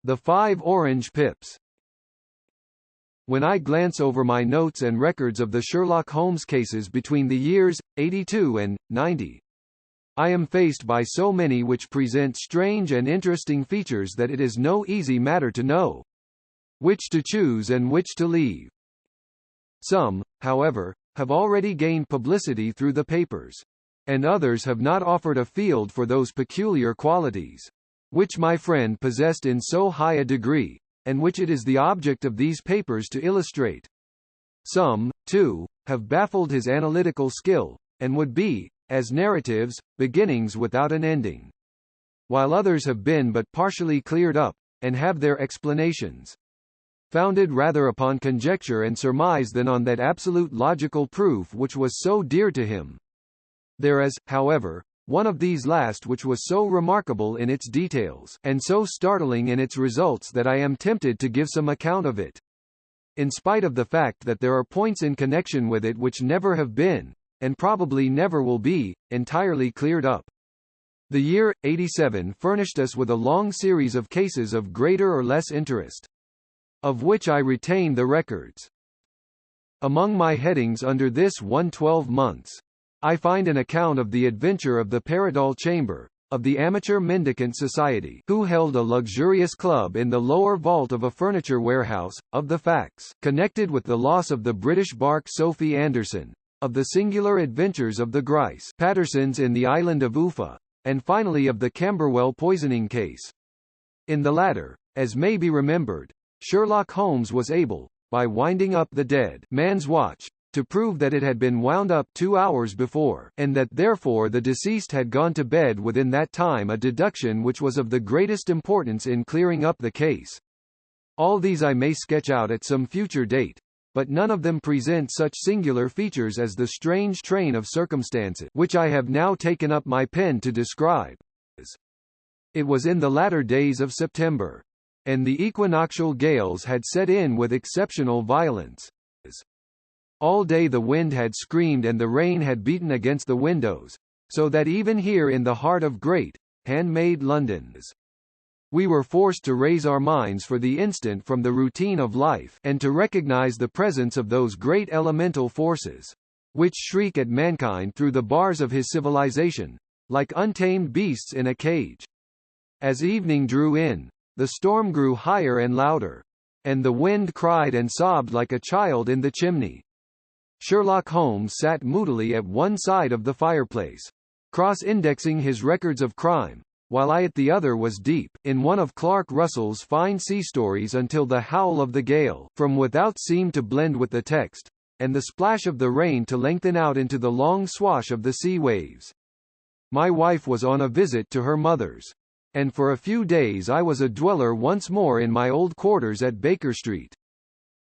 The 5 Orange Pips. When I glance over my notes and records of the Sherlock Holmes cases between the years 82 and 90, I am faced by so many which present strange and interesting features that it is no easy matter to know which to choose and which to leave. Some, however, have already gained publicity through the papers, and others have not offered a field for those peculiar qualities which my friend possessed in so high a degree, and which it is the object of these papers to illustrate. Some, too, have baffled his analytical skill, and would be, as narratives, beginnings without an ending, while others have been but partially cleared up, and have their explanations founded rather upon conjecture and surmise than on that absolute logical proof which was so dear to him. There is, however, one of these last which was so remarkable in its details, and so startling in its results that I am tempted to give some account of it, in spite of the fact that there are points in connection with it which never have been, and probably never will be, entirely cleared up. The year 87 furnished us with a long series of cases of greater or less interest, of which I retain the records. Among my headings under this 112 months, I find an account of the adventure of the Paradol Chamber, of the Amateur Mendicant Society, who held a luxurious club in the lower vault of a furniture warehouse, of the facts connected with the loss of the British bark Sophie Anderson, of the singular adventures of the Grice Pattersons in the island of Ufa, and finally of the Camberwell poisoning case. In the latter, as may be remembered, Sherlock Holmes was able, by winding up the dead man's watch, to prove that it had been wound up 2 hours before, and that therefore the deceased had gone to bed within that time, a deduction which was of the greatest importance in clearing up the case. All these I may sketch out at some future date, but none of them present such singular features as the strange train of circumstances which I have now taken up my pen to describe. It was in the latter days of September, and the equinoctial gales had set in with exceptional violence. All day the wind had screamed and the rain had beaten against the windows, so that even here in the heart of great, handmade London, we were forced to raise our minds for the instant from the routine of life, and to recognize the presence of those great elemental forces, which shriek at mankind through the bars of his civilization, like untamed beasts in a cage. As evening drew in, the storm grew higher and louder, and the wind cried and sobbed like a child in the chimney. Sherlock Holmes sat moodily at one side of the fireplace, cross-indexing his records of crime, while I at the other was deep in one of Clark Russell's fine sea stories until the howl of the gale from without seemed to blend with the text, and the splash of the rain to lengthen out into the long swash of the sea waves. My wife was on a visit to her mother's, and for a few days I was a dweller once more in my old quarters at Baker Street.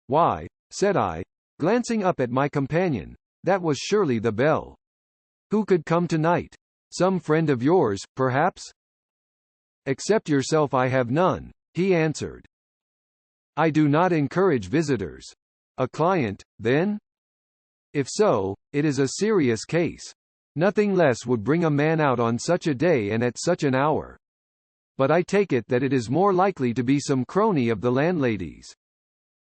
"Why," said I, glancing up at my companion, "that was surely the bell. Who could come tonight? Some friend of yours, perhaps?" "Except yourself I have none," he answered. "I do not encourage visitors." "A client, then?" "If so, it is a serious case. Nothing less would bring a man out on such a day and at such an hour. But I take it that it is more likely to be some crony of the landlady's."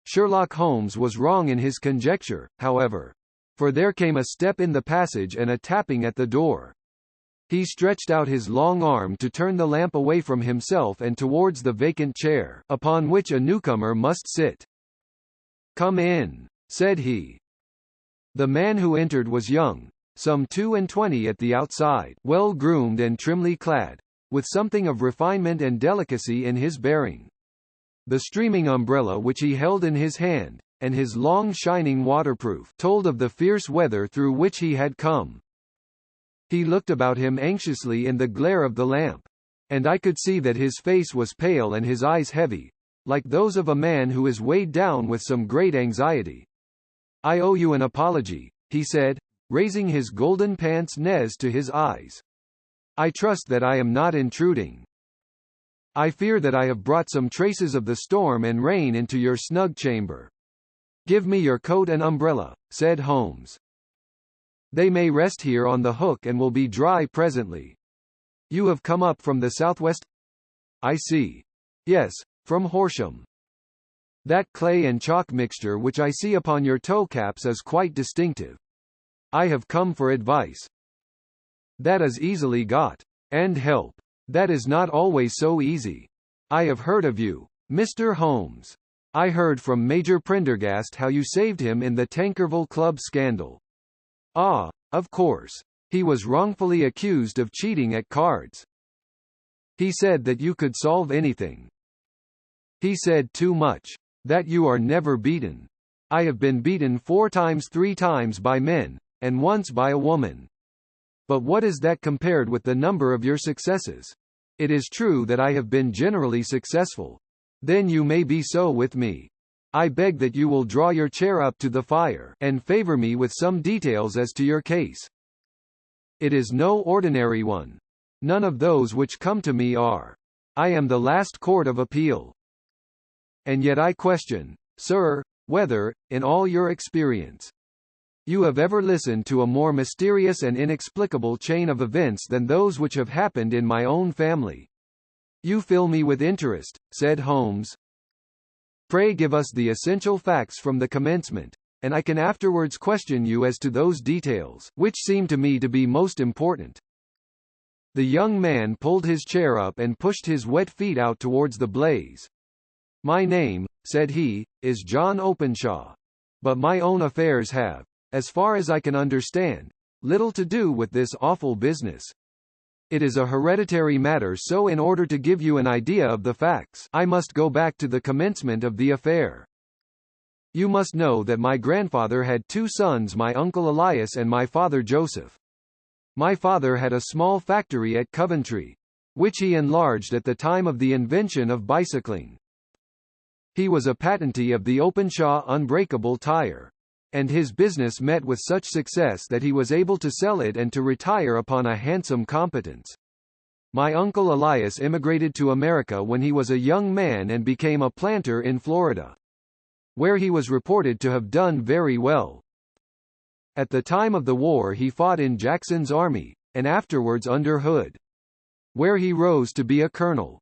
Sherlock Holmes was wrong in his conjecture, however, for there came a step in the passage and a tapping at the door. He stretched out his long arm to turn the lamp away from himself and towards the vacant chair, upon which a newcomer must sit. "Come in," said he. The man who entered was young, some 22 at the outside, well groomed and trimly clad, with something of refinement and delicacy in his bearing. The streaming umbrella which he held in his hand, and his long shining waterproof, told of the fierce weather through which he had come. He looked about him anxiously in the glare of the lamp, and I could see that his face was pale and his eyes heavy, like those of a man who is weighed down with some great anxiety. "I owe you an apology," he said, raising his golden pince-nez to his eyes. "I trust that I am not intruding. I fear that I have brought some traces of the storm and rain into your snug chamber." "Give me your coat and umbrella," said Holmes. "They may rest here on the hook and will be dry presently." "You have come up from the southwest?" "I see. Yes, from Horsham. That clay and chalk mixture which I see upon your toe caps is quite distinctive. I have come for advice. That is easily got. And help. That is not always so easy. I have heard of you, Mr. Holmes. I heard from Major Prendergast how you saved him in the Tankerville Club scandal. Ah, of course. He was wrongfully accused of cheating at cards. He said that you could solve anything. He said too much. That you are never beaten. I have been beaten 4 times 3 times by men, and once by a woman. But what is that compared with the number of your successes? It is true that I have been generally successful. Then you may be so with me. I beg that you will draw your chair up to the fire, and favor me with some details as to your case. It is no ordinary one. None of those which come to me are. I am the last court of appeal. And yet I question, sir, whether, in all your experience, you have ever listened to a more mysterious and inexplicable chain of events than those which have happened in my own family. You fill me with interest, said Holmes. Pray give us the essential facts from the commencement, and I can afterwards question you as to those details, which seem to me to be most important. The young man pulled his chair up and pushed his wet feet out towards the blaze. My name, said he, is John Openshaw. But my own affairs have, as far as I can understand, little to do with this awful business. It is a hereditary matter, so in order to give you an idea of the facts, I must go back to the commencement of the affair. You must know that my grandfather had 2 sons, my uncle Elias and my father Joseph. My father had a small factory at Coventry, which he enlarged at the time of the invention of bicycling. He was a patentee of the Openshaw unbreakable tire, and his business met with such success that he was able to sell it and to retire upon a handsome competence. My uncle Elias immigrated to America when he was a young man and became a planter in Florida, where he was reported to have done very well. At the time of the war he fought in Jackson's army, and afterwards under Hood, where he rose to be a colonel.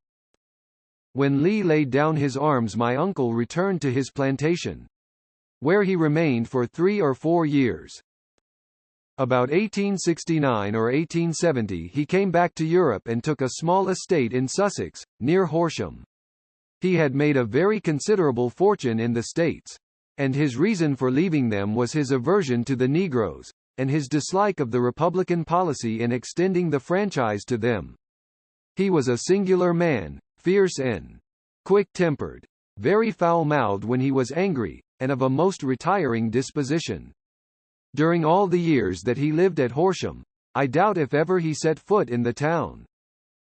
When Lee laid down his arms, my uncle returned to his plantation, where he remained for 3 or 4 years. About 1869 or 1870 he came back to Europe and took a small estate in Sussex, near Horsham. He had made a very considerable fortune in the States, and his reason for leaving them was his aversion to the Negroes, and his dislike of the Republican policy in extending the franchise to them. He was a singular man, fierce and quick-tempered, very foul-mouthed when he was angry, and of a most retiring disposition. During all the years that he lived at Horsham, I doubt if ever he set foot in the town.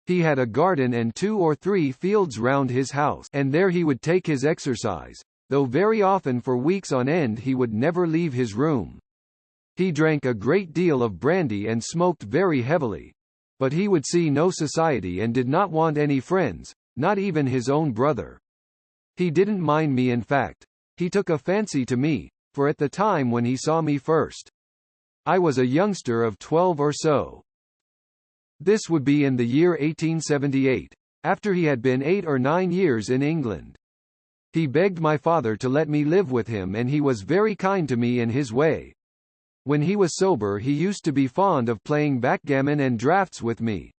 He had a garden and 2 or 3 fields round his house, and there he would take his exercise, though very often for weeks on end he would never leave his room. He drank a great deal of brandy and smoked very heavily. But he would see no society and did not want any friends, not even his own brother. He didn't mind me, in fact. He took a fancy to me, for at the time when he saw me first, I was a youngster of 12 or so. This would be in the year 1878, after he had been 8 or 9 years in England. He begged my father to let me live with him, and he was very kind to me in his way. When he was sober he used to be fond of playing backgammon and draughts with me.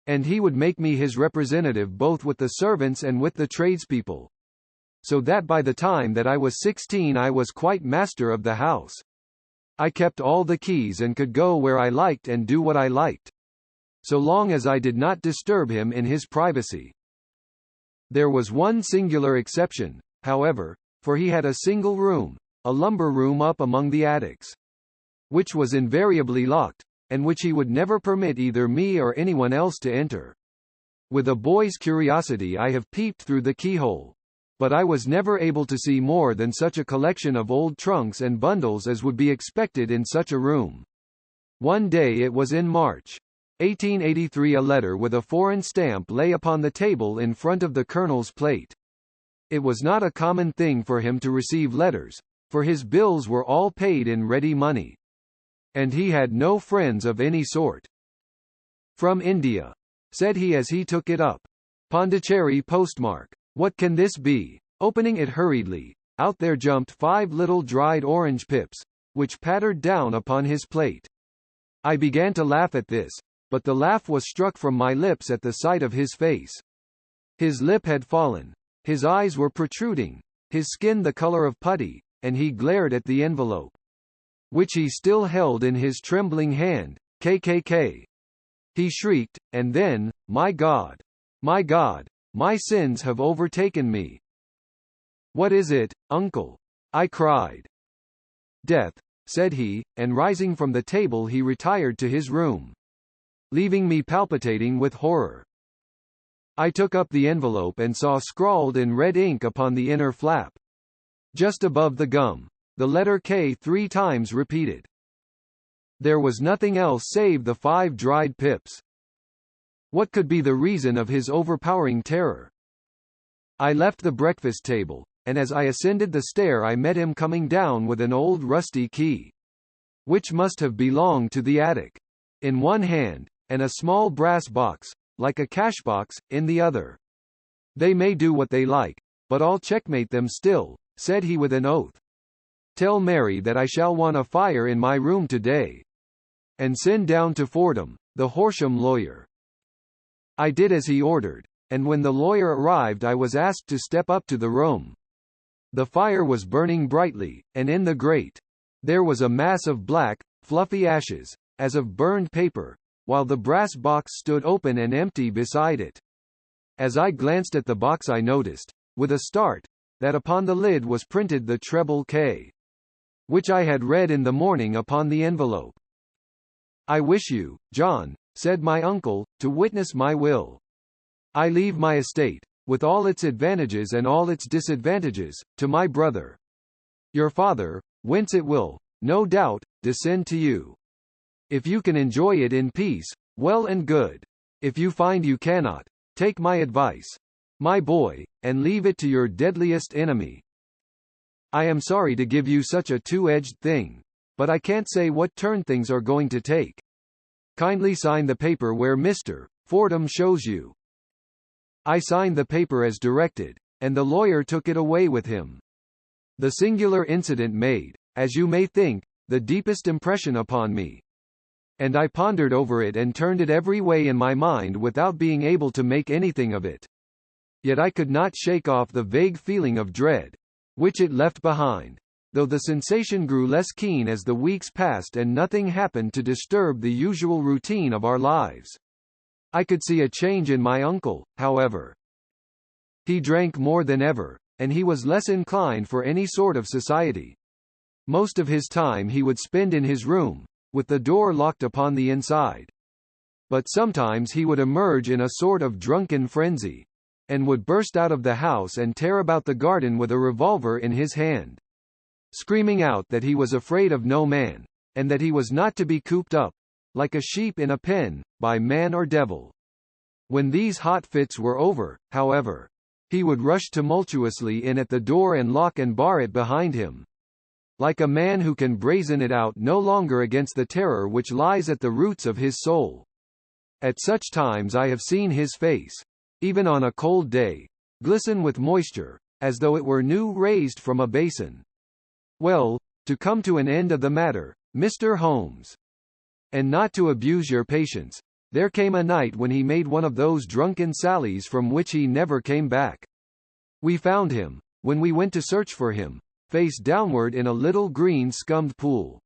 And he would make me his representative both with the servants and with the tradespeople. So that by the time that I was 16 I was quite master of the house. I kept all the keys and could go where I liked and do what I liked, so long as I did not disturb him in his privacy. There was one singular exception, however, for he had a single room, a lumber room up among the attics, which was invariably locked, and which he would never permit either me or anyone else to enter. With a boy's curiosity I have peeped through the keyhole, but I was never able to see more than such a collection of old trunks and bundles as would be expected in such a room. One day, it was in March 1883, a letter with a foreign stamp lay upon the table in front of the Colonel's plate. It was not a common thing for him to receive letters, for his bills were all paid in ready money, and he had no friends of any sort. "From India," said he as he took it up. "Pondicherry postmark. What can this be? Opening it hurriedly, out there jumped 5 little dried orange pips, which pattered down upon his plate. I began to laugh at this, but the laugh was struck from my lips at the sight of his face. His lip had fallen, his eyes were protruding, his skin the color of putty, and he glared at the envelope, which he still held in his trembling hand. KKK. He shrieked, and then, my God! My God! My sins have overtaken me. What is it, uncle? I cried. Death, said he, and rising from the table he retired to his room, leaving me palpitating with horror. I took up the envelope and saw scrawled in red ink upon the inner flap, just above the gum, the letter K 3 times repeated. There was nothing else save the 5 dried pips. What could be the reason of his overpowering terror? I left the breakfast table, and as I ascended the stair I met him coming down with an old rusty key, which must have belonged to the attic, in one hand, and a small brass box, like a cash box, in the other. They may do what they like, but I'll checkmate them still, said he with an oath. Tell Mary that I shall want a fire in my room today, and send down to Fordham, the Horsham lawyer. I did as he ordered, and when the lawyer arrived I was asked to step up to the room. The fire was burning brightly, and in the grate there was a mass of black, fluffy ashes, as of burned paper, while the brass box stood open and empty beside it. As I glanced at the box I noticed, with a start, that upon the lid was printed the treble K, which I had read in the morning upon the envelope. I wish you, John, said my uncle, to witness my will. I leave my estate, with all its advantages and all its disadvantages, to my brother, your father, whence it will, no doubt, descend to you. If you can enjoy it in peace, well and good. If you find you cannot, take my advice, my boy, and leave it to your deadliest enemy. I am sorry to give you such a two-edged thing, but I can't say what turn things are going to take. Kindly sign the paper where Mr. Fordham shows you. I signed the paper as directed, and the lawyer took it away with him. The singular incident made, as you may think, the deepest impression upon me, and I pondered over it and turned it every way in my mind without being able to make anything of it. Yet I could not shake off the vague feeling of dread, which it left behind, though the sensation grew less keen as the weeks passed and nothing happened to disturb the usual routine of our lives. I could see a change in my uncle, however. He drank more than ever, and he was less inclined for any sort of society. Most of his time he would spend in his room, with the door locked upon the inside. But sometimes he would emerge in a sort of drunken frenzy, and would burst out of the house and tear about the garden with a revolver in his hand, screaming out that he was afraid of no man, and that he was not to be cooped up, like a sheep in a pen, by man or devil. When these hot fits were over, however, he would rush tumultuously in at the door and lock and bar it behind him, like a man who can brazen it out no longer against the terror which lies at the roots of his soul. At such times I have seen his face, even on a cold day, glisten with moisture, as though it were new raised from a basin. Well, to come to an end of the matter, Mr. Holmes, and not to abuse your patience, there came a night when he made one of those drunken sallies from which he never came back. We found him, when we went to search for him, face downward in a little green scummed pool,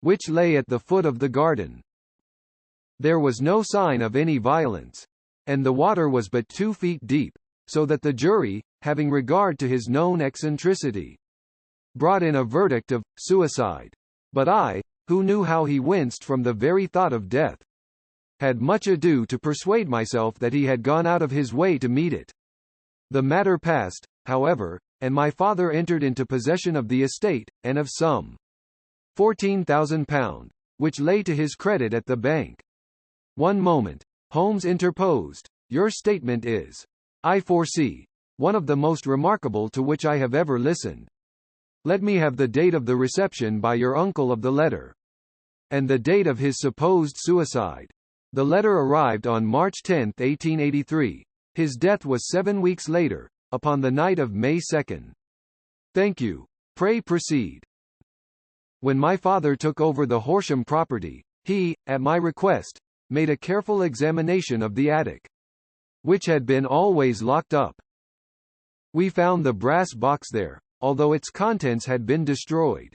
which lay at the foot of the garden. There was no sign of any violence, and the water was but 2 feet deep, so that the jury, having regard to his known eccentricity, brought in a verdict of suicide. But I, who knew how he winced from the very thought of death, had much ado to persuade myself that he had gone out of his way to meet it. The matter passed, however, and my father entered into possession of the estate, and of some £14,000, which lay to his credit at the bank. One moment, Holmes interposed. Your statement is, I foresee, one of the most remarkable to which I have ever listened. Let me have the date of the reception by your uncle of the letter, and the date of his supposed suicide. The letter arrived on March 10, 1883. His death was 7 weeks later, upon the night of May 2. Thank you. Pray proceed. When my father took over the Horsham property, he, at my request, made a careful examination of the attic, which had been always locked up. We found the brass box there, although its contents had been destroyed.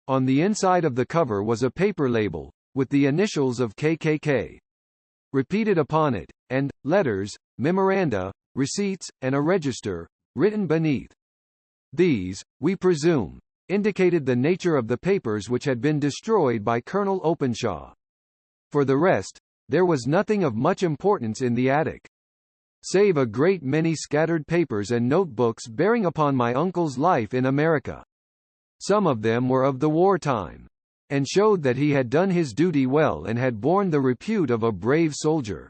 On the inside of the cover was a paper label, with the initials of KKK repeated upon it, and letters, memoranda, receipts, and a register written beneath. These, we presume, indicated the nature of the papers which had been destroyed by Colonel Openshaw. For the rest, there was nothing of much importance in the attic, save a great many scattered papers and notebooks bearing upon my uncle's life in America. Some of them were of the wartime, and showed that he had done his duty well and had borne the repute of a brave soldier.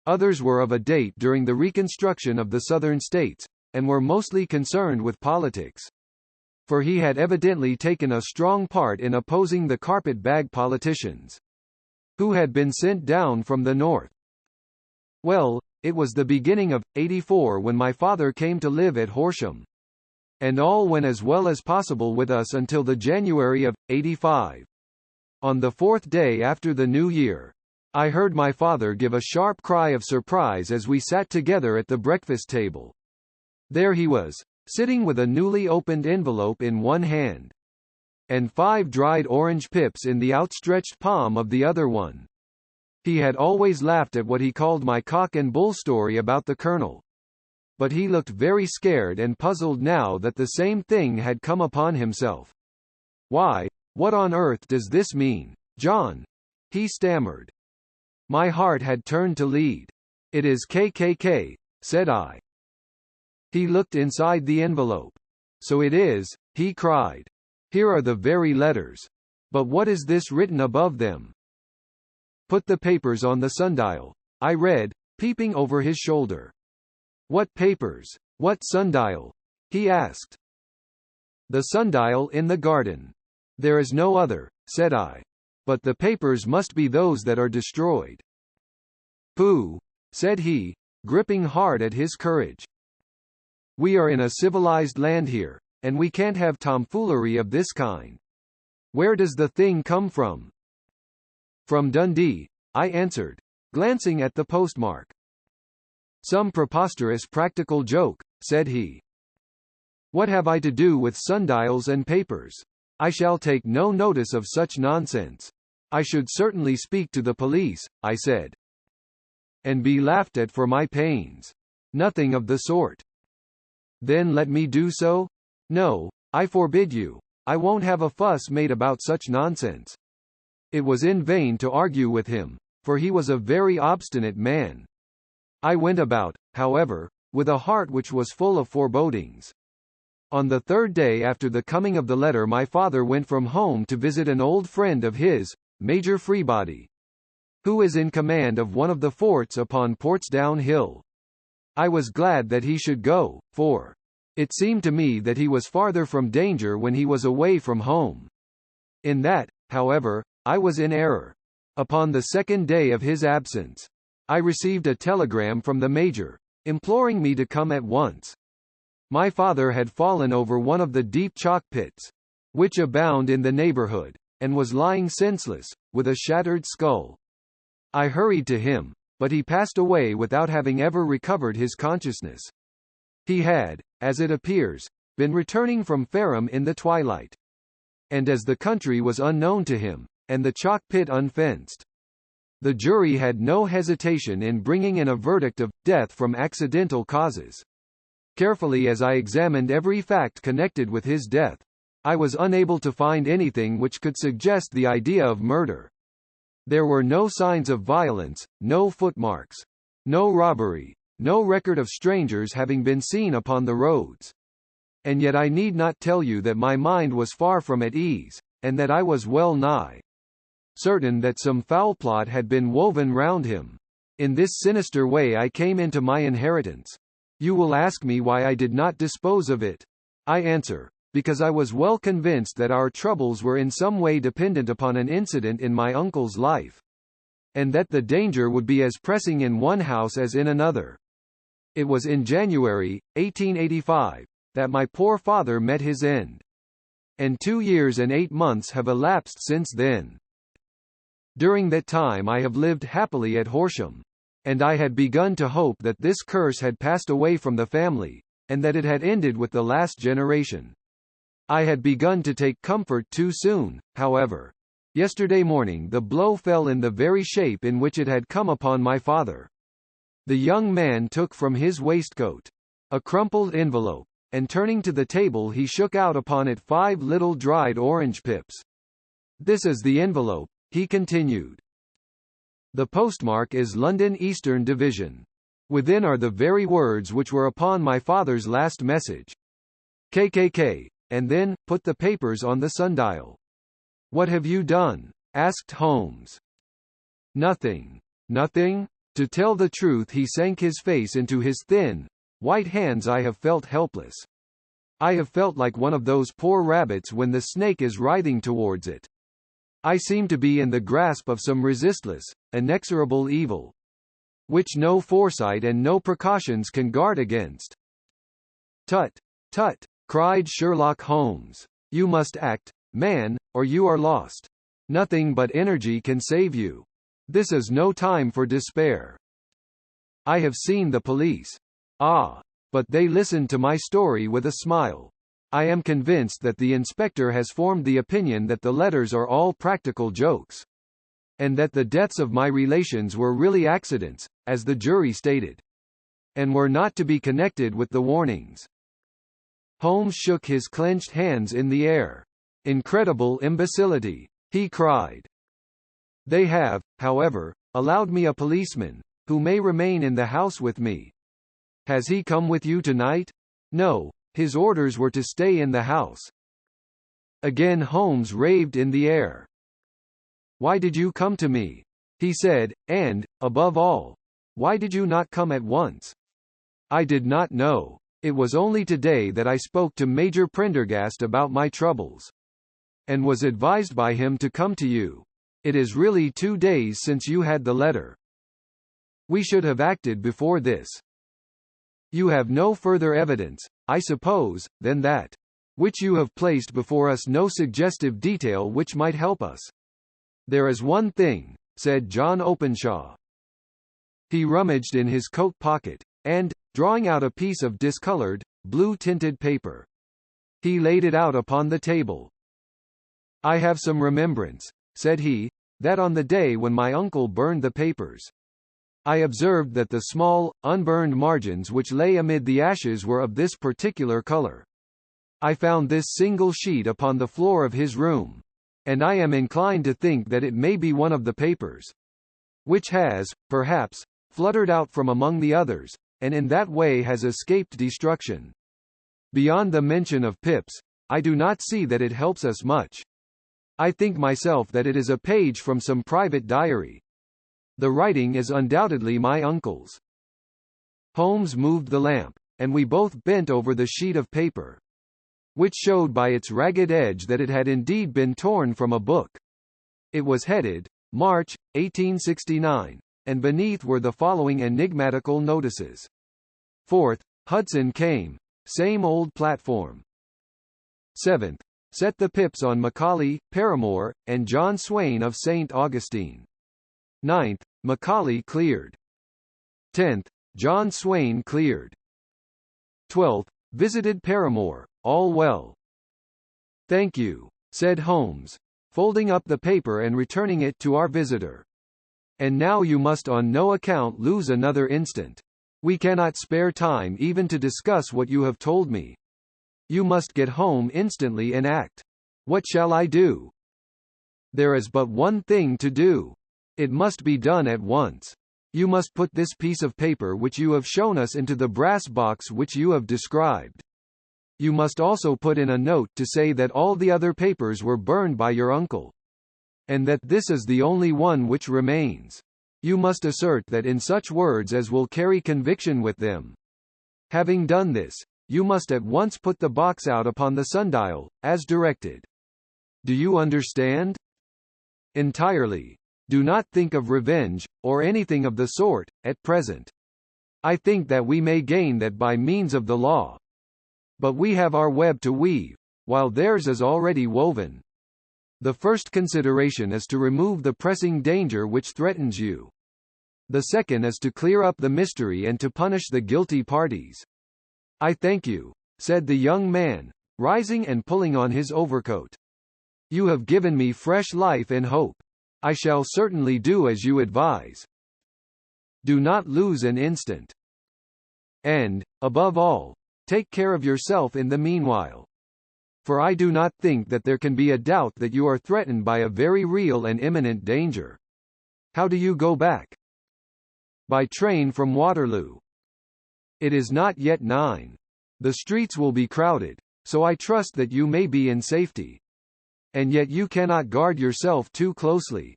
Others were of a date during the Reconstruction of the Southern states, and were mostly concerned with politics. For he had evidently taken a strong part in opposing the carpet-bag politicians, who had been sent down from the north. Well, it was the beginning of '84 when my father came to live at Horsham, and all went as well as possible with us until the January of '85. On the 4th day after the New Year, I heard my father give a sharp cry of surprise as we sat together at the breakfast table. There he was, sitting with a newly opened envelope in one hand, and 5 dried orange pips in the outstretched palm of the other one. He had always laughed at what he called my cock and bull story about the colonel, but he looked very scared and puzzled now that the same thing had come upon himself. "Why, what on earth does this mean, John?" he stammered. My heart had turned to lead. "It is KKK," said I. He looked inside the envelope. "So it is," he cried. "Here are the very letters. But what is this written above them?" "Put the papers on the sundial," I read, peeping over his shoulder. "What papers? What sundial?" he asked. "The sundial in the garden. There is no other," said I. "But the papers must be those that are destroyed." "Pooh," said he, gripping hard at his courage. "We are in a civilized land here, and we can't have tomfoolery of this kind. Where does the thing come from?" "From Dundee," I answered, glancing at the postmark. "Some preposterous practical joke," said he. "What have I to do with sundials and papers? I shall take no notice of such nonsense. I should certainly speak to the police," I said. "And be laughed at for my pains. Nothing of the sort." "Then let me do so?" "No, I forbid you. I won't have a fuss made about such nonsense." It was in vain to argue with him, for he was a very obstinate man. I went about, however, with a heart which was full of forebodings. On the 3rd day after the coming of the letter my father went from home to visit an old friend of his, Major Freebody, who is in command of one of the forts upon Portsdown Hill. I was glad that he should go, for it seemed to me that he was farther from danger when he was away from home. In that, however, I was in error. Upon the 2nd day of his absence, I received a telegram from the Major, imploring me to come at once. My father had fallen over one of the deep chalk pits, which abound in the neighborhood, and was lying senseless, with a shattered skull. I hurried to him, but he passed away without having ever recovered his consciousness. He had, as it appears, been returning from Fareham in the twilight, and as the country was unknown to him, and the chalk pit unfenced, the jury had no hesitation in bringing in a verdict of death from accidental causes. Carefully as I examined every fact connected with his death, I was unable to find anything which could suggest the idea of murder. There were no signs of violence, no footmarks, no robbery, no record of strangers having been seen upon the roads. And yet I need not tell you that my mind was far from at ease, and that I was well nigh certain that some foul plot had been woven round him. In this sinister way I came into my inheritance. You will ask me why I did not dispose of it. I answer, because I was well convinced that our troubles were in some way dependent upon an incident in my uncle's life, and that the danger would be as pressing in one house as in another. It was in January, 1885, that my poor father met his end. And 2 years and 8 months have elapsed since then. During that time I have lived happily at Horsham. And I had begun to hope that this curse had passed away from the family, and that it had ended with the last generation. I had begun to take comfort too soon, however. Yesterday morning the blow fell in the very shape in which it had come upon my father. The young man took from his waistcoat a crumpled envelope, and turning to the table he shook out upon it 5 little dried orange pips. "This is the envelope," he continued. "The postmark is London Eastern Division. Within are the very words which were upon my father's last message. KKK, and then, put the papers on the sundial." "What have you done?" asked Holmes. "Nothing." "Nothing?" To tell the truth, he sank his face into his thin, white hands. I have felt helpless. I have felt like one of those poor rabbits when the snake is writhing towards it. I seem to be in the grasp of some resistless, inexorable evil, which no foresight and no precautions can guard against. "Tut! Tut!" cried Sherlock Holmes. "You must act, man, or you are lost. Nothing but energy can save you. This is no time for despair. I have seen the police. Ah, but they listened to my story with a smile. I am convinced that the inspector has formed the opinion that the letters are all practical jokes, and that the deaths of my relations were really accidents, as the jury stated, and were not to be connected with the warnings." Holmes shook his clenched hands in the air. "Incredible imbecility!" he cried. "They have, however, allowed me a policeman, who may remain in the house with me." "Has he come with you tonight?" "No, his orders were to stay in the house." Again Holmes raved in the air. "Why did you come to me?" he said, "and, above all, why did you not come at once?" "I did not know. It was only today that I spoke to Major Prendergast about my troubles, and was advised by him to come to you. It is really 2 days since you had the letter. We should have acted before this. You have no further evidence, I suppose, than that which you have placed before us, no suggestive detail which might help us." "There is one thing," said John Openshaw. He rummaged in his coat pocket, and, drawing out a piece of discolored, blue-tinted paper, he laid it out upon the table. "I have some remembrance," said he, "that on the day when my uncle burned the papers, I observed that the small, unburned margins which lay amid the ashes were of this particular color. I found this single sheet upon the floor of his room, and I am inclined to think that it may be one of the papers, which has, perhaps, fluttered out from among the others, and in that way has escaped destruction. Beyond the mention of pips, I do not see that it helps us much. I think myself that it is a page from some private diary. The writing is undoubtedly my uncle's." Holmes moved the lamp, and we both bent over the sheet of paper, which showed by its ragged edge that it had indeed been torn from a book. It was headed, "March, 1869, and beneath were the following enigmatical notices. 4th, Hudson came. Same old platform. 7th, set the pips on Macaulay, Paramore, and John Swain of St. Augustine. 9th, Macaulay cleared. 10th, John Swain cleared. 12th, visited Paramore, all well." "Thank you," said Holmes, folding up the paper and returning it to our visitor. "And now you must on no account lose another instant. We cannot spare time even to discuss what you have told me. You must get home instantly and act. What shall I do?" "There is but one thing to do. It must be done at once. You must put this piece of paper which you have shown us into the brass box which you have described. You must also put in a note to say that all the other papers were burned by your uncle, and that this is the only one which remains. You must assert that in such words as will carry conviction with them. Having done this, you must at once put the box out upon the sundial, as directed. Do you understand?" "Entirely. Do not think of revenge, or anything of the sort, at present." I think that we may gain that by means of the law. But we have our web to weave, while theirs is already woven. The first consideration is to remove the pressing danger which threatens you. The second is to clear up the mystery and to punish the guilty parties. I thank you, said the young man, rising and pulling on his overcoat. You have given me fresh life and hope. I shall certainly do as you advise. Do not lose an instant. And, above all, take care of yourself in the meanwhile. For I do not think that there can be a doubt that you are threatened by a very real and imminent danger. How do you go back? By train from Waterloo. It is not yet 9. The streets will be crowded, so I trust that you may be in safety. And yet you cannot guard yourself too closely.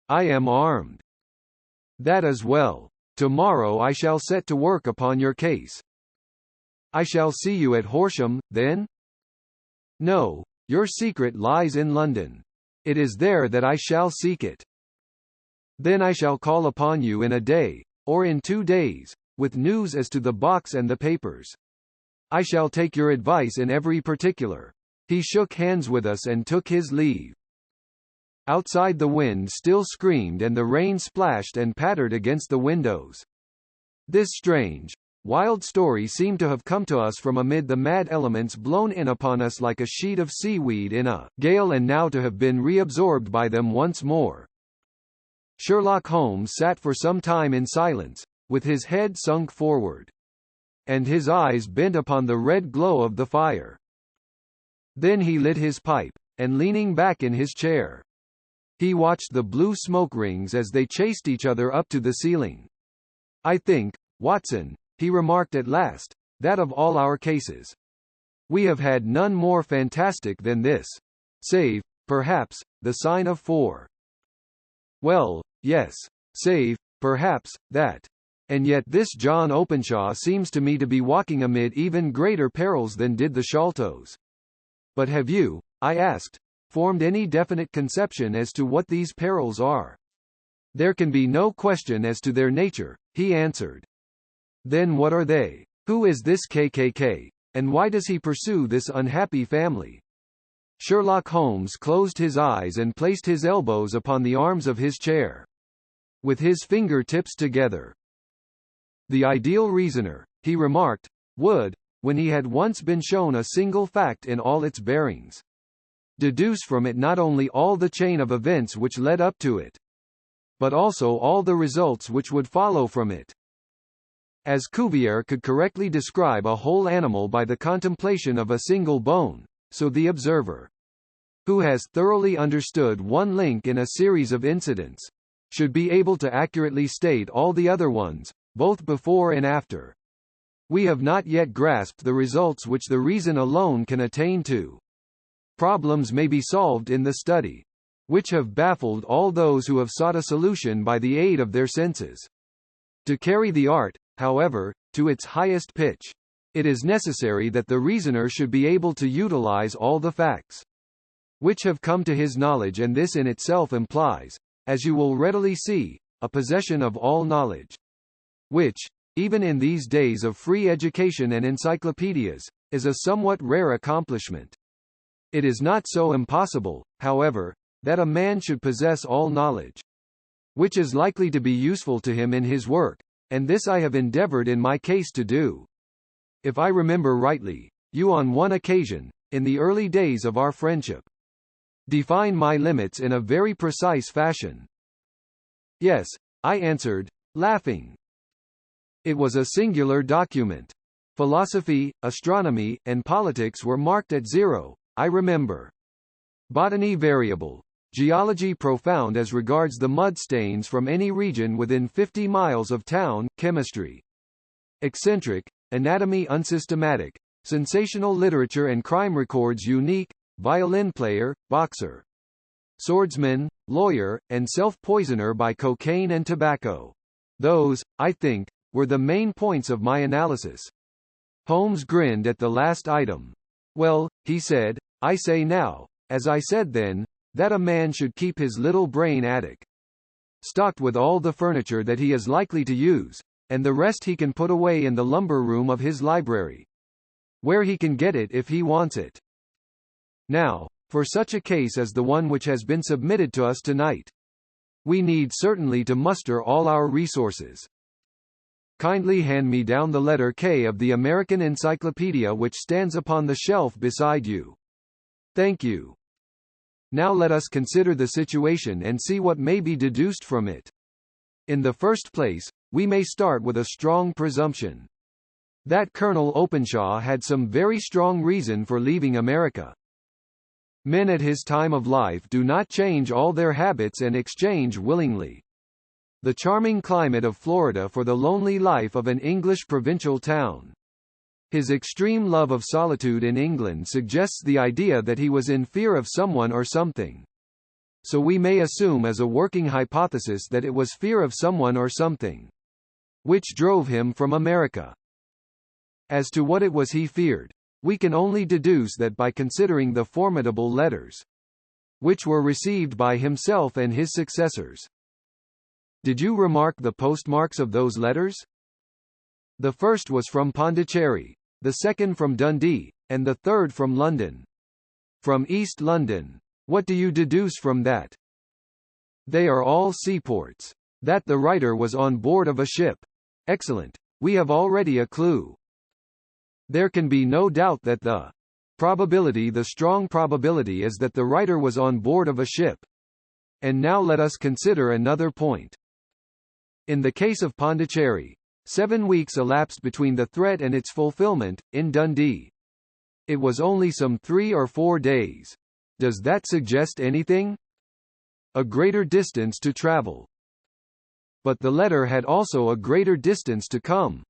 I am armed. That is well. Tomorrow I shall set to work upon your case. I shall see you at Horsham, then? No, your secret lies in London. It is there that I shall seek it. Then I shall call upon you in a day, or in 2 days, with news as to the box and the papers. I shall take your advice in every particular. He shook hands with us and took his leave. Outside the wind still screamed and the rain splashed and pattered against the windows. This strange, wild story seemed to have come to us from amid the mad elements blown in upon us like a sheet of seaweed in a gale and now to have been reabsorbed by them once more. Sherlock Holmes sat for some time in silence, with his head sunk forward, and his eyes bent upon the red glow of the fire. Then he lit his pipe, and leaning back in his chair, he watched the blue smoke rings as they chased each other up to the ceiling. I think, Watson, he remarked at last, that of all our cases, we have had none more fantastic than this. Save, perhaps, the sign of 4. Well, yes, save, perhaps, that. And yet this John Openshaw seems to me to be walking amid even greater perils than did the Sholtos. But have you, I asked, formed any definite conception as to what these perils are? There can be no question as to their nature, he answered. Then what are they? Who is this KKK, and why does he pursue this unhappy family? Sherlock Holmes closed his eyes and placed his elbows upon the arms of his chair, with his finger-tips together. The ideal reasoner, he remarked, would, when he had once been shown a single fact in all its bearings, deduce from it not only all the chain of events which led up to it, but also all the results which would follow from it. As Cuvier could correctly describe a whole animal by the contemplation of a single bone, so the observer, who has thoroughly understood one link in a series of incidents, should be able to accurately state all the other ones, both before and after. We have not yet grasped the results which the reason alone can attain to. Problems may be solved in the study, which have baffled all those who have sought a solution by the aid of their senses. To carry the art, however, to its highest pitch, it is necessary that the reasoner should be able to utilize all the facts which have come to his knowledge, and this in itself implies, as you will readily see, a possession of all knowledge, which, even in these days of free education and encyclopedias, is a somewhat rare accomplishment. It is not so impossible, however, that a man should possess all knowledge which is likely to be useful to him in his work, and this I have endeavored in my case to do. If I remember rightly, you on one occasion, in the early days of our friendship, defined my limits in a very precise fashion. Yes, I answered, laughing. It was a singular document. Philosophy, astronomy, and politics were marked at 0, I remember. Botany variable. Geology profound as regards the mud stains from any region within 50 miles of town. Chemistry eccentric, anatomy unsystematic, sensational literature and crime records unique, violin player, boxer, swordsman, lawyer, and self-poisoner by cocaine and tobacco. Those, I think, were the main points of my analysis. Holmes grinned at the last item. Well, he said, I say now, as I said then, that a man should keep his little brain attic stocked with all the furniture that he is likely to use, and the rest he can put away in the lumber room of his library, where he can get it if he wants it. Now, for such a case as the one which has been submitted to us tonight, we need certainly to muster all our resources. Kindly hand me down the letter K of the American Encyclopedia which stands upon the shelf beside you. Thank you. Now let us consider the situation and see what may be deduced from it. In the first place, we may start with a strong presumption that Colonel Openshaw had some very strong reason for leaving America. Men at his time of life do not change all their habits and exchange willingly the charming climate of Florida for the lonely life of an English provincial town. His extreme love of solitude in England suggests the idea that he was in fear of someone or something. So we may assume as a working hypothesis that it was fear of someone or something which drove him from America. As to what it was he feared, we can only deduce that by considering the formidable letters which were received by himself and his successors. Did you remark the postmarks of those letters? The first was from Pondicherry, the second from Dundee, and the third from London. From East London. What do you deduce from that? They are all seaports. That the writer was on board of a ship. Excellent. We have already a clue. There can be no doubt that the strong probability is that the writer was on board of a ship. And now let us consider another point. In the case of Pondicherry, 7 weeks elapsed between the threat and its fulfillment, in Dundee. It was only some 3 or 4 days. Does that suggest anything? A greater distance to travel. But the letter had also a greater distance to come.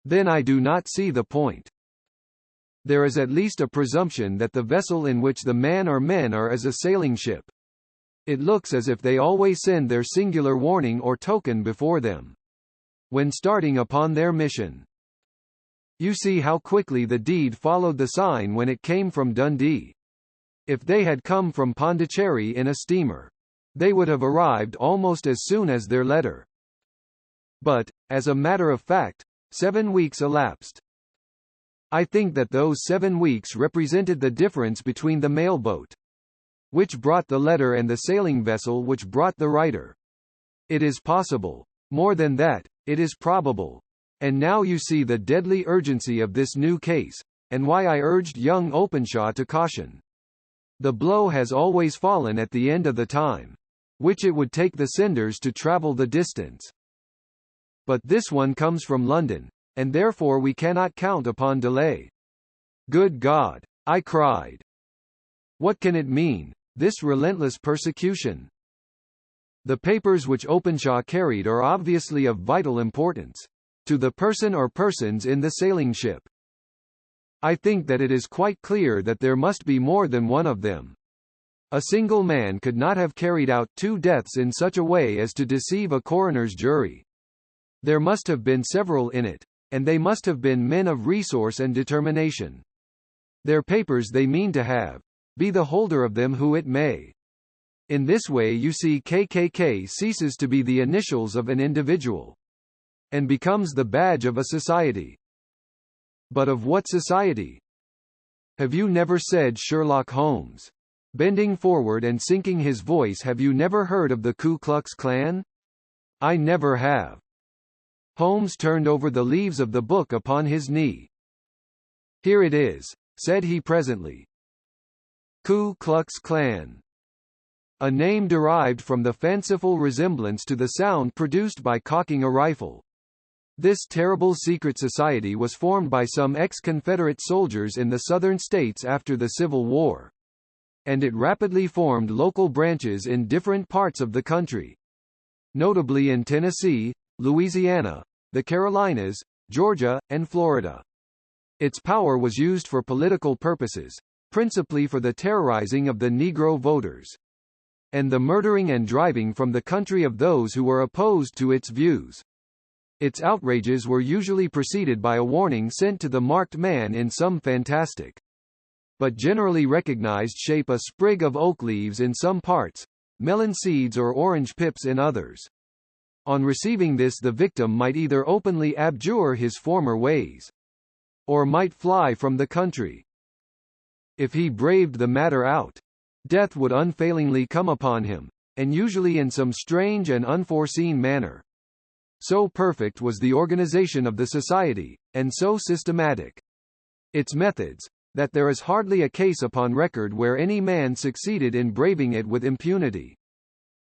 Then I do not see the point. There is at least a presumption that the vessel in which the man or men are is a sailing ship. It looks as if they always send their singular warning or token before them when starting upon their mission. You see how quickly the deed followed the sign when it came from Dundee. If they had come from Pondicherry in a steamer, they would have arrived almost as soon as their letter. But, as a matter of fact, 7 weeks elapsed. I think that those 7 weeks represented the difference between the mailboat which brought the letter and the sailing vessel which brought the writer. It is possible. More than that, it is probable. And now you see the deadly urgency of this new case, and why I urged young Openshaw to caution. The blow has always fallen at the end of the time which it would take the senders to travel the distance. But this one comes from London, and therefore we cannot count upon delay. Good God! I cried. What can it mean, this relentless persecution? The papers which Openshaw carried are obviously of vital importance to the person or persons in the sailing ship. I think that it is quite clear that there must be more than one of them. A single man could not have carried out 2 deaths in such a way as to deceive a coroner's jury. There must have been several in it, and they must have been men of resource and determination. Their papers they mean to have, be the holder of them who it may. In this way you see KKK ceases to be the initials of an individual and becomes the badge of a society. But of what society? Have you never said Sherlock Holmes? Bending forward and sinking his voice, have you never heard of the Ku Klux Klan? I never have. Holmes turned over the leaves of the book upon his knee. Here it is, said he presently. Ku Klux Klan. A name derived from the fanciful resemblance to the sound produced by cocking a rifle. This terrible secret society was formed by some ex-Confederate soldiers in the southern states after the Civil War. And it rapidly formed local branches in different parts of the country. Notably in Tennessee, Louisiana, the Carolinas, Georgia, and Florida. Its power was used for political purposes, principally for the terrorizing of the Negro voters, and the murdering and driving from the country of those who were opposed to its views. Its outrages were usually preceded by a warning sent to the marked man in some fantastic, but generally recognized shape, a sprig of oak leaves in some parts, melon seeds or orange pips in others. On receiving this, the victim might either openly abjure his former ways, or might fly from the country. If he braved the matter out, death would unfailingly come upon him, and usually in some strange and unforeseen manner. So perfect was the organization of the society, and so systematic its methods, that there is hardly a case upon record where any man succeeded in braving it with impunity,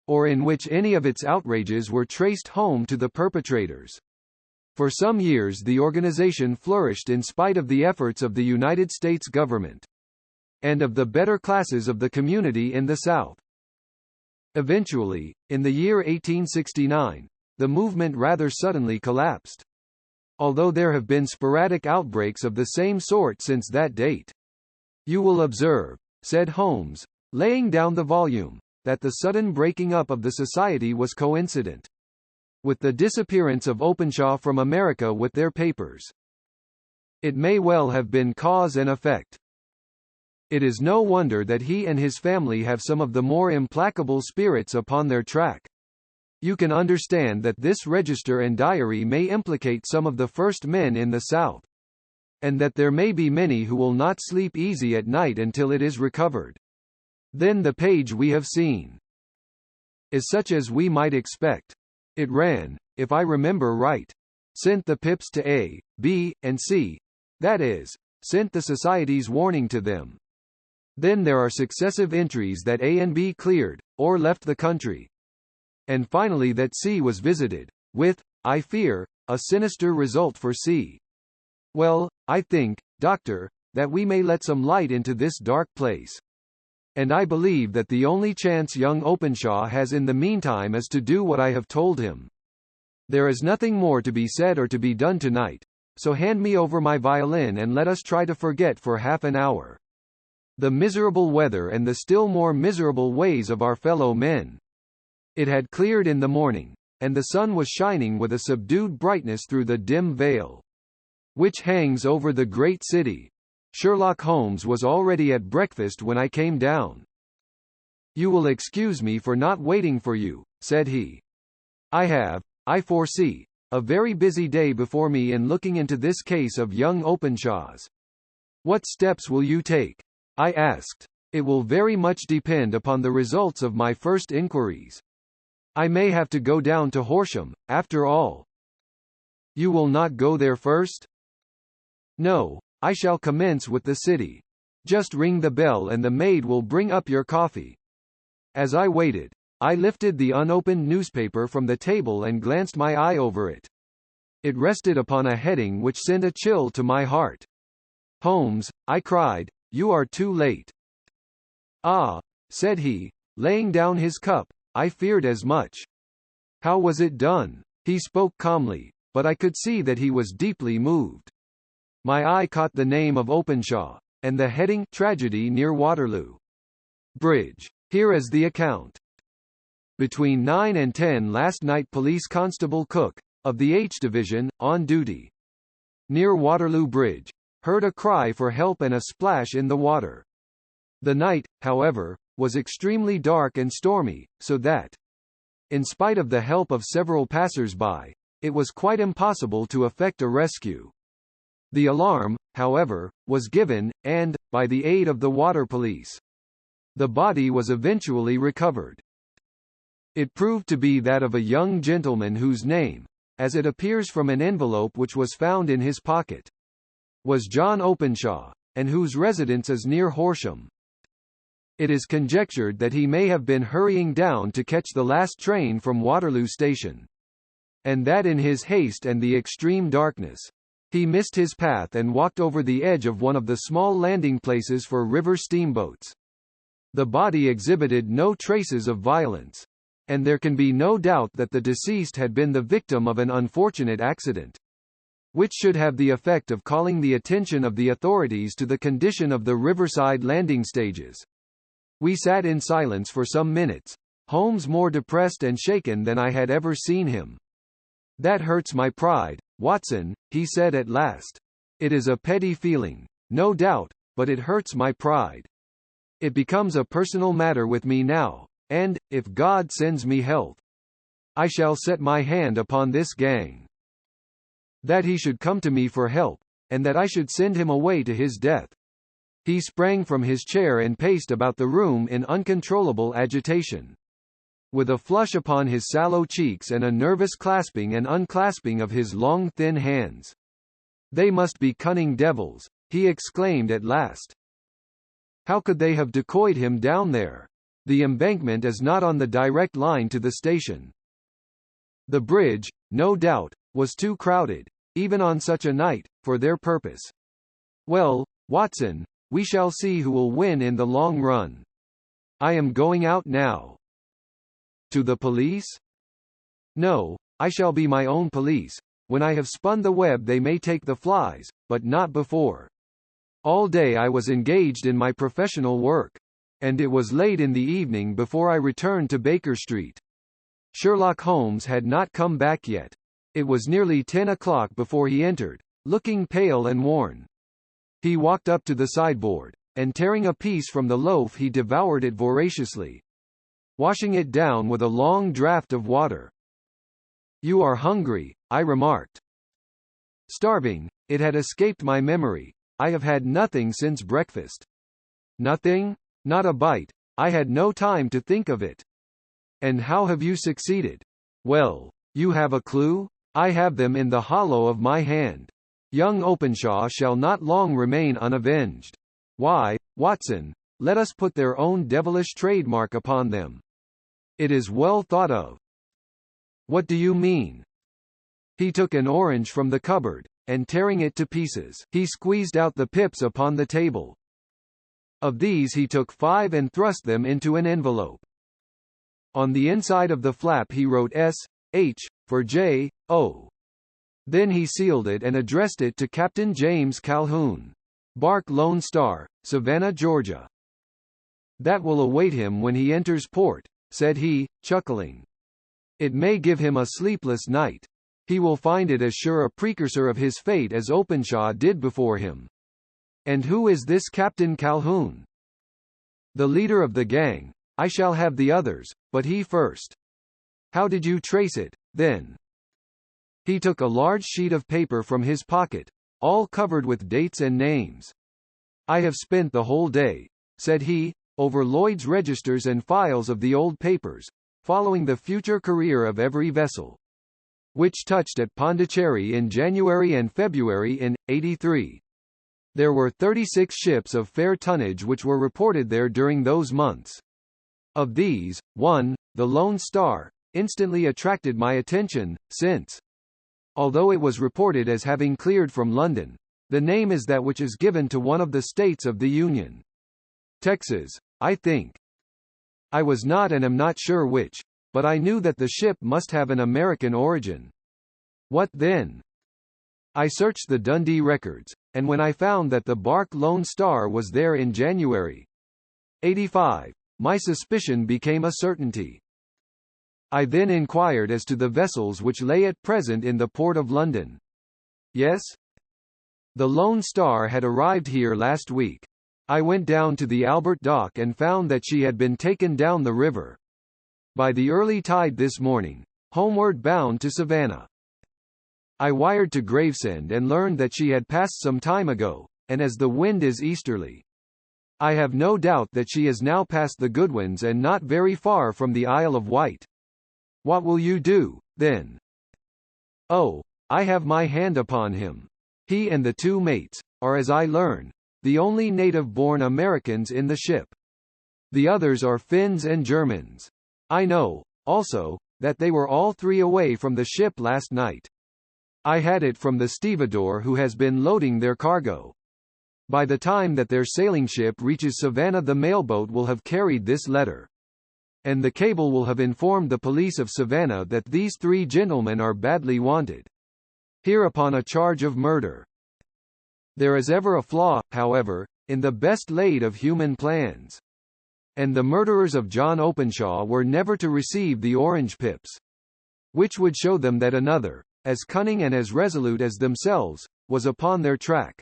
or in which any of its outrages were traced home to the perpetrators. For some years the organization flourished in spite of the efforts of the United States government and of the better classes of the community in the South. Eventually, in the year 1869, the movement rather suddenly collapsed, although there have been sporadic outbreaks of the same sort since that date. You will observe, said Holmes, laying down the volume, that the sudden breaking up of the society was coincident with the disappearance of Openshaw from America with their papers. It may well have been cause and effect. It is no wonder that he and his family have some of the more implacable spirits upon their track. You can understand that this register and diary may implicate some of the first men in the South, and that there may be many who will not sleep easy at night until it is recovered. Then the page we have seen is such as we might expect. It ran, if I remember right, sent the pips to A, B, and C, that is, sent the society's warning to them. Then there are successive entries that A and B cleared, or left the country, and finally that C was visited, with, I fear, a sinister result for C. Well, I think, Doctor, that we may let some light into this dark place. And I believe that the only chance young Openshaw has in the meantime is to do what I have told him. There is nothing more to be said or to be done tonight, so hand me over my violin and let us try to forget for half an hour the miserable weather and the still more miserable ways of our fellow men. It had cleared in the morning, and the sun was shining with a subdued brightness through the dim veil which hangs over the great city. Sherlock Holmes was already at breakfast when I came down. You will excuse me for not waiting for you, said he. I foresee, a very busy day before me in looking into this case of young Openshaw's. What steps will you take? I asked. It will very much depend upon the results of my first inquiries. I may have to go down to Horsham, after all. You will not go there first? No, I shall commence with the city. Just ring the bell and the maid will bring up your coffee. As I waited, I lifted the unopened newspaper from the table and glanced my eye over it. It rested upon a heading which sent a chill to my heart. Holmes, I cried, you are too late. Ah, said he, laying down his cup, I feared as much. How was it done? He spoke calmly, but I could see that he was deeply moved. My eye caught the name of Openshaw, and the heading, Tragedy near Waterloo Bridge. Here is the account. Between 9 and 10 last night Police Constable Cook, of the H Division, on duty near Waterloo Bridge, heard a cry for help and a splash in the water. The night, however, was extremely dark and stormy, so that, in spite of the help of several passers-by, it was quite impossible to effect a rescue. The alarm, however, was given, and, by the aid of the water police, the body was eventually recovered. It proved to be that of a young gentleman whose name, as it appears from an envelope which was found in his pocket, was John Openshaw, and whose residence is near Horsham. It is conjectured that he may have been hurrying down to catch the last train from Waterloo Station, and that in his haste and the extreme darkness, he missed his path and walked over the edge of one of the small landing places for river steamboats. The body exhibited no traces of violence, and there can be no doubt that the deceased had been the victim of an unfortunate accident, which should have the effect of calling the attention of the authorities to the condition of the riverside landing stages. We sat in silence for some minutes, Holmes more depressed and shaken than I had ever seen him. That hurts my pride, Watson, he said at last. It is a petty feeling, no doubt, but it hurts my pride. It becomes a personal matter with me now, and, if God sends me health, I shall set my hand upon this gang. That he should come to me for help, and that I should send him away to his death." He sprang from his chair and paced about the room in uncontrollable agitation. With a flush upon his sallow cheeks and a nervous clasping and unclasping of his long thin hands. "They must be cunning devils," he exclaimed at last. "How could they have decoyed him down there? The embankment is not on the direct line to the station. The bridge, no doubt, was too crowded, even on such a night, for their purpose. Well, Watson, we shall see who will win in the long run. I am going out now." "To the police?" "No, I shall be my own police. When I have spun the web they may take the flies, but not before. All day I was engaged in my professional work. And it was late in the evening before I returned to Baker Street. Sherlock Holmes had not come back yet. It was nearly 10 o'clock before he entered, looking pale and worn. He walked up to the sideboard, and tearing a piece from the loaf he devoured it voraciously, washing it down with a long draught of water. "You are hungry," I remarked. "Starving, it had escaped my memory. I have had nothing since breakfast." "Nothing? Not a bite? I had no time to think of it." "And how have you succeeded?" "Well, you have a clue? I have them in the hollow of my hand. Young Openshaw shall not long remain unavenged. Why, Watson, let us put their own devilish trademark upon them. It is well thought of." "What do you mean?" He took an orange from the cupboard, and tearing it to pieces, he squeezed out the pips upon the table. Of these he took 5 and thrust them into an envelope. On the inside of the flap he wrote S.H. for J.O. Then he sealed it and addressed it to Captain James Calhoun. Bark Lone Star, Savannah, Georgia. "That will await him when he enters port," said he, chuckling. "It may give him a sleepless night. He will find it as sure a precursor of his fate as Openshaw did before him." "And who is this Captain Calhoun?" "The leader of the gang. I shall have the others, but he first." "How did you trace it, then?" He took a large sheet of paper from his pocket, all covered with dates and names. "I have spent the whole day," said he, "over Lloyd's registers and files of the old papers, following the future career of every vessel which touched at Pondicherry in January and February in '83. There were 36 ships of fair tonnage which were reported there during those months. Of these, one, the Lone Star, instantly attracted my attention, since, although it was reported as having cleared from London, the name is that which is given to one of the states of the Union. Texas, I think. I was not and am not sure which, but I knew that the ship must have an American origin. What then? I searched the Dundee records, and when I found that the bark Lone Star was there in January '85, my suspicion became a certainty. I then inquired as to the vessels which lay at present in the port of London. Yes? The Lone Star had arrived here last week. I went down to the Albert Dock and found that she had been taken down the river by the early tide this morning, homeward bound to Savannah. I wired to Gravesend and learned that she had passed some time ago, and as the wind is easterly, I have no doubt that she is now past the Goodwins and not very far from the Isle of Wight. What will you do, then? Oh, I have my hand upon him. He and the 2 mates are, as I learn, the only native-born Americans in the ship. The others are Finns and Germans. I know, also, that they were all 3 away from the ship last night. I had it from the stevedore who has been loading their cargo. By the time that their sailing ship reaches Savannah, the mailboat will have carried this letter, and the cable will have informed the police of Savannah that these 3 gentlemen are badly wanted here upon a charge of murder. There is ever a flaw, however, in the best laid of human plans, and the murderers of John Openshaw were never to receive the orange pips, which would show them that another, as cunning and as resolute as themselves, was upon their track.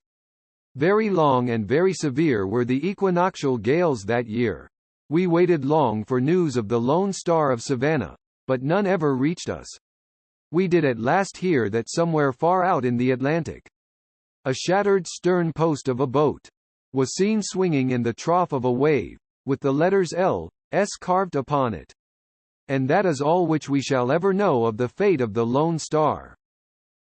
Very long and very severe were the equinoctial gales that year. We waited long for news of the Lone Star of Savannah, but none ever reached us. We did at last hear that somewhere far out in the Atlantic, a shattered stern post of a boat was seen swinging in the trough of a wave, with the letters L.S. carved upon it. And that is all which we shall ever know of the fate of the Lone Star.